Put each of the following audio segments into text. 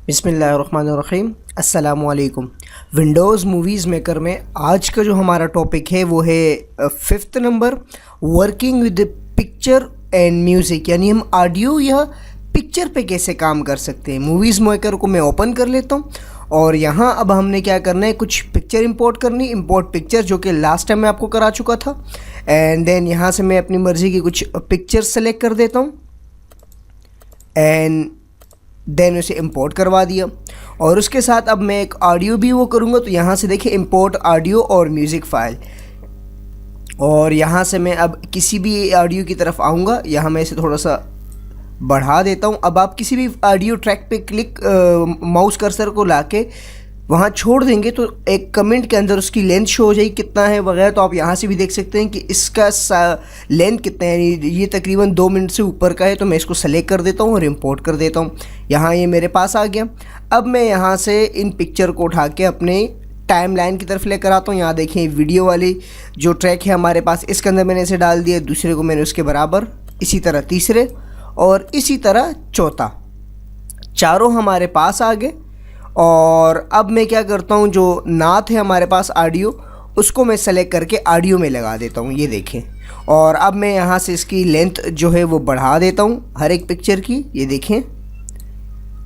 बिस्मिल्लाहिर्रहमानिर्रहीम, अस्सलामुअलैकुम। Windows movies maker में आज का जो हमारा टॉपिक है वो है 5th number, working with picture and music, यानी हम ऑडियो या पिक्चर पे कैसे काम कर सकते हैं। मूवीज़ मेकर को मैं ओपन कर लेता हूँ और यहाँ अब हमने क्या करना है, कुछ पिक्चर इंपोर्ट करनी, इंपोर्ट पिक्चर, जो कि लास्ट टाइम मैं आपको करा चुका था। एंड देन यहाँ से मैं अपनी मर्ज़ी की कुछ पिक्चर सेलेक्ट कर देता हूँ एंड देन उसे इंपोर्ट करवा दिया। और उसके साथ अब मैं एक ऑडियो भी वो करूँगा, तो यहाँ से देखिए इंपोर्ट ऑडियो और म्यूज़िक फ़ाइल, और यहाँ से मैं अब किसी भी ऑडियो की तरफ आऊँगा। यहाँ मैं इसे थोड़ा सा बढ़ा देता हूँ। अब आप किसी भी ऑडियो ट्रैक पे क्लिक माउस कर्सर को लाके वहाँ छोड़ देंगे तो एक कमेंट के अंदर उसकी लेंथ शो हो जाएगी कितना है वगैरह। तो आप यहाँ से भी देख सकते हैं कि इसका लेंथ कितना है, ये तकरीबन 2 मिनट से ऊपर का है। तो मैं इसको सेलेक्ट कर देता हूँ और इंपोर्ट कर देता हूँ। यहाँ ये मेरे पास आ गया। अब मैं यहाँ से इन पिक्चर को उठा के अपने टाइम लाइन की तरफ लेकर आता हूँ। यहाँ देखिए वीडियो वाली जो ट्रैक है हमारे पास, इसके अंदर मैंने इसे डाल दिया, दूसरे को मैंने उसके बराबर, इसी तरह तीसरे और इसी तरह चौथा, चारों हमारे पास आ गए। और अब मैं क्या करता हूँ, जो नाथ है हमारे पास ऑडियो, उसको मैं सेलेक्ट करके ऑडियो में लगा देता हूँ, ये देखें। और अब मैं यहाँ से इसकी लेंथ जो है वो बढ़ा देता हूँ हर एक पिक्चर की, ये देखें।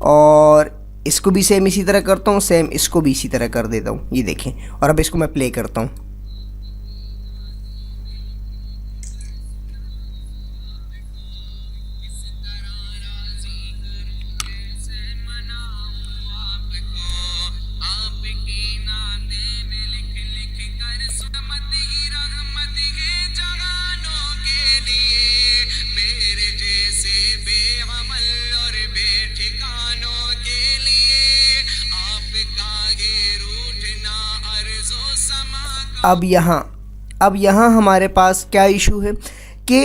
और इसको भी सेम इसी तरह करता हूँ, सेम इसको भी इसी तरह कर देता हूँ, ये देखें। और अब इसको मैं प्ले करता हूँ। अब यहाँ हमारे पास क्या इशू है कि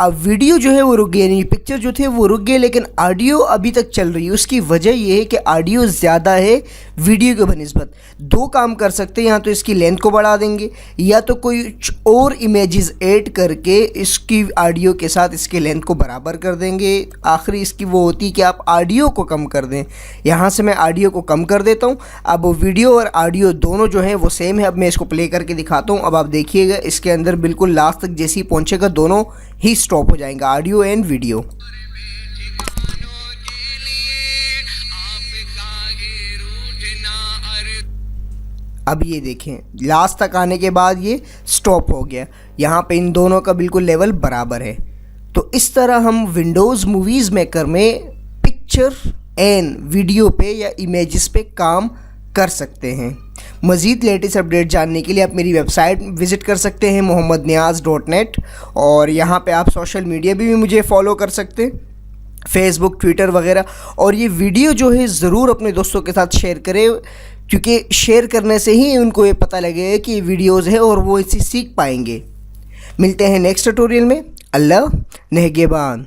अब वीडियो जो है वो रुक गई, नहीं पिक्चर जो थे वो रुक गए, लेकिन ऑडियो अभी तक चल रही है। उसकी वजह ये है कि ऑडियो ज़्यादा है वीडियो के बनिस्बत। दो काम कर सकते हैं, या तो इसकी लेंथ को बढ़ा देंगे या तो कोई और इमेजेस ऐड करके इसकी ऑडियो के साथ इसके लेंथ को बराबर कर देंगे। आखिरी इसकी वो होती है कि आप ऑडियो को कम कर दें। यहाँ से मैं ऑडियो को कम कर देता हूँ। अब वीडियो और ऑडियो दोनों जो हैं वो सेम है। अब मैं इसको प्ले करके दिखाता हूँ। अब आप देखिएगा इसके अंदर बिल्कुल लास्ट तक जैसे ही पहुँचेगा दोनों ही स्टॉप हो जाएगा, ऑडियो एंड वीडियो। अब ये देखें लास्ट तक आने के बाद ये स्टॉप हो गया। यहाँ पे इन दोनों का बिल्कुल लेवल बराबर है। तो इस तरह हम विंडोज़ मूवीज़ मेकर में पिक्चर एंड वीडियो पे या इमेजेस पे काम कर सकते हैं। मज़ीद लेटेस्ट अपडेट जानने के लिए आप मेरी वेबसाइट विज़िट कर सकते हैं mohammadniaz.net। और यहाँ पे आप सोशल मीडिया भी मुझे फॉलो कर सकते हैं, फेसबुक, ट्विटर वगैरह। और ये वीडियो जो है ज़रूर अपने दोस्तों के साथ शेयर करें, क्योंकि शेयर करने से ही उनको ये पता लगेगा कि ये वीडियोज़ है और वो इसे सीख पाएंगे। मिलते हैं नेक्स्ट ट्यूटोरियल में। अल्लाह नेहगेबान।